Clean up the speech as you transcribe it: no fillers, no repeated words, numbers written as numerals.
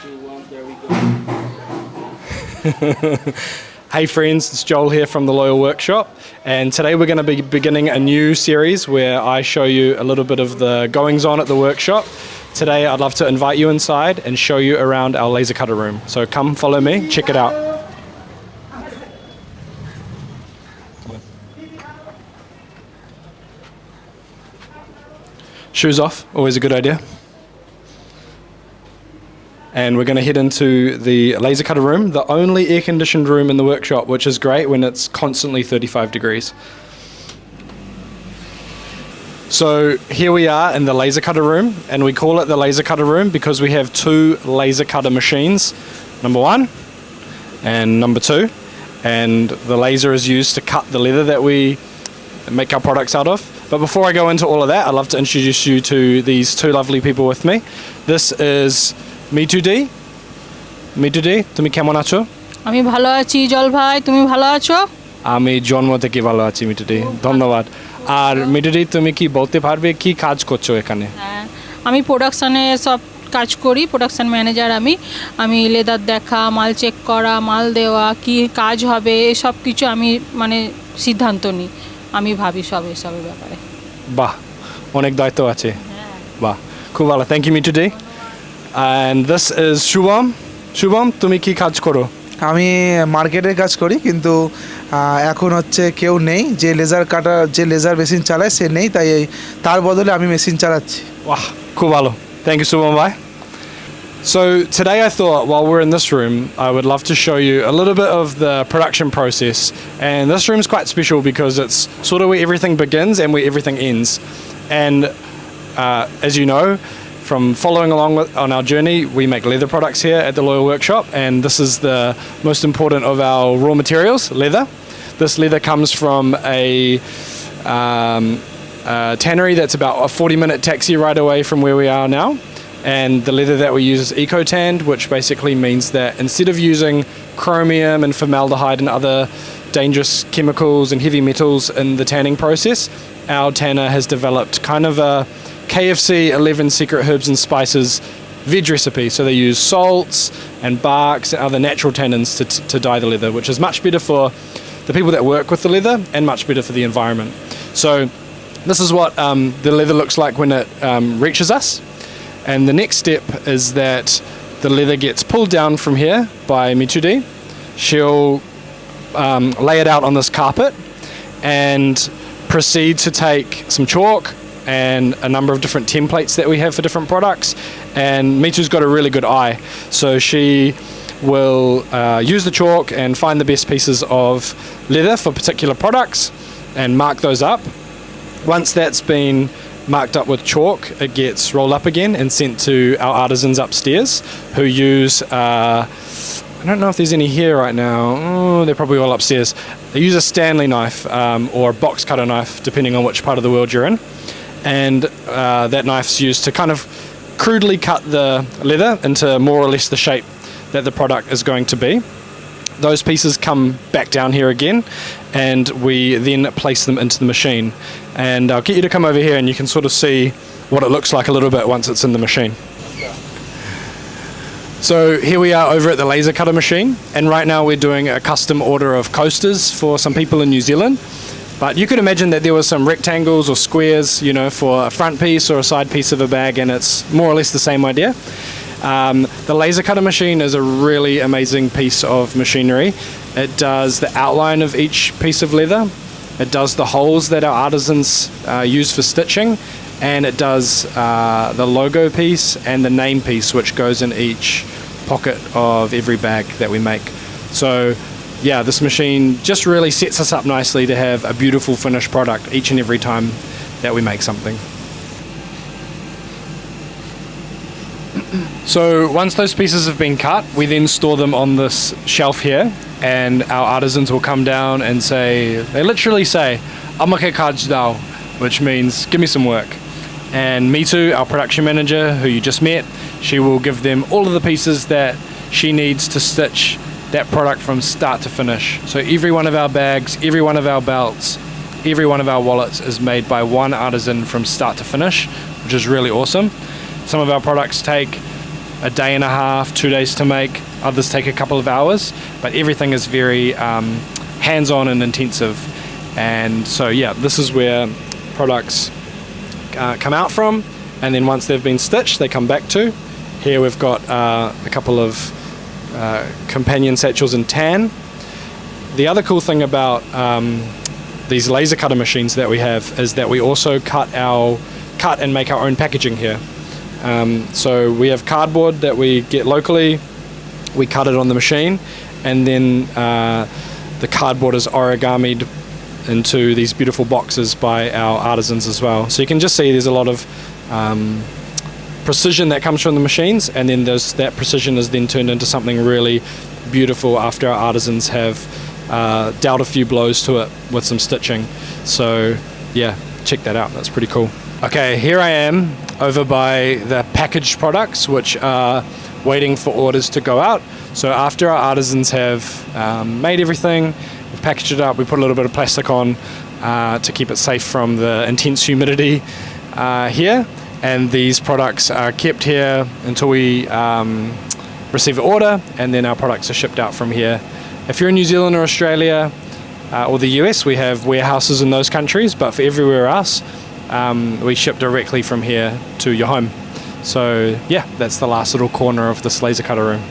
2, 1, there we go. Hey friends, it's Joel here from the Loyal Workshop, and today we're going to be beginning a new series where I show you a little bit of the goings on at the workshop. Today I'd love to invite you inside and show you around our laser cutter room. So come follow me, check it out. Shoes off, always a good idea. And we're going to head into the laser cutter room, the only air-conditioned room in the workshop, which is great when it's constantly 35 degrees. So here we are in the laser cutter room, and we call it the laser cutter room because we have 2 laser cutter machines, number 1 and number 2, and the laser is used to cut the leather that we make our products out of. But before I go into all of that, I'd love to introduce you to these 2 lovely people with me. This is মিঠুদি, তুমি কেমন আছো? আমি ভালো আছি জল ভাই, তুমি ভালো আছো? আমি জন্ম থেকে ভালো আছি মিঠুদি, ধন্যবাদ। আর মিঠুদি, তুমি কি বলতে পারবে কি কাজ করছো এখানে? হ্যাঁ, আমি প্রোডাকশনে সব কাজ করি, প্রোডাকশন ম্যানেজার। আমি লেদার দেখা, মাল চেক করা, মাল দেওয়া, কি কাজ হবে সব কিছু আমি মানে সিদ্ধান্ত নিই, আমি ভাবি সব এসবের ব্যাপারে। বাহ, অনেক দায়িত্ব আছে। বাহ, খুব ভালো, থ্যাংক ইউ মিঠুদি। And this is Shubham. Shubham, তুমি কি কাজ করো? আমি মার্কেটের কাজ করি, কিন্তু এখন হচ্ছে কেউ নেই যে লেজার মেশিন চালায়, সে নেই, তাই তার বদলে আমি মেশিন চালাচ্ছি। বাহ, খুব ভালো, thank you Shubham bye. So today I thought while we're in this room I would love to show you a little bit of the production process, and this room's quite special because it's sort of where everything begins and where everything ends. And as you know from following along on our journey, we make leather products here at the Loyal Workshop, and this is the most important of our raw materials, leather. This leather comes from a tannery that's about a 40-minute taxi ride away from where we are now, and the leather that we use is eco-tanned, which basically means that instead of using chromium and formaldehyde and other dangerous chemicals and heavy metals in the tanning process, our tanner has developed kind of a KFC 11 secret herbs and spices veg recipe. So they use salts and barks and other natural tannins to dye the leather, which is much better for the people that work with the leather and much better for the environment. So this is what the leather looks like when it reaches us. And the next step is that the leather gets pulled down from here by Michudi. She'll lay it out on this carpet and proceed to take some chalk and a number of different templates that we have for different products, and Mitu's got a really good eye, so she will use the chalk and find the best pieces of leather for particular products and mark those up. Once that's been marked up with chalk, it gets rolled up again and sent to our artisans upstairs, who use I don't know if there's any here right now. Oh, they're probably all upstairs. They use a Stanley knife or a box cutter knife, depending on which part of the world you're in. And that knife's used to kind of crudely cut the leather into more or less the shape that the product is going to be. Those pieces come back down here again, and we then place them into the machine. And I'll get you to come over here and you can sort of see what it looks like a little bit once it's in the machine. So here we are over at the laser cutter machine, and right now we're doing a custom order of coasters for some people in New Zealand. But you could imagine that there were some rectangles or squares, you know, for a front piece or a side piece of a bag, and it's more or less the same idea. The laser cutter machine is a really amazing piece of machinery. It does the outline of each piece of leather. It does the holes that our artisans use for stitching, and it does the logo piece and the name piece, which goes in each pocket of every bag that we make. So yeah, this machine just really sets us up nicely to have a beautiful finished product each and every time that we make something. So once those pieces have been cut, we then store them on this shelf here, and our artisans will come down and they literally say, "Amake kaj dao," which means give me some work. And Mitu, our production manager, who you just met, she will give them all of the pieces that she needs to stitch that product from start to finish. So every one of our bags, every one of our belts, every one of our wallets is made by one artisan from start to finish, which is really awesome. Some of our products take a a day and a half, 2 days to make. Others take a couple of hours, but everything is very hands-on and intensive. And so yeah, this is where products come out from, and then once they've been stitched, they come back to. Here we've got a couple of companion satchels in tan. The other cool thing about these laser cutter machines that we have is that we also cut and make our own packaging here. So we have cardboard that we get locally, we cut it on the machine, and then the cardboard is origamied into these beautiful boxes by our artisans as well. So you can just see there's a lot of precision that comes from the machines, and then that precision is then turned into something really beautiful after our artisans have dealt a few blows to it with some stitching. So yeah, check that out, that's pretty cool. Okay, here I am over by the packaged products, which are waiting for orders to go out. So after our artisans have made everything, we've packaged it up, we put a little bit of plastic on to keep it safe from the intense humidity here, and these products are kept here until we receive an order, and then our products are shipped out from here. If you're in New Zealand or Australia or the US, we have warehouses in those countries, but for everywhere else, we ship directly from here to your home. So yeah, that's the last little corner of this laser cutter room.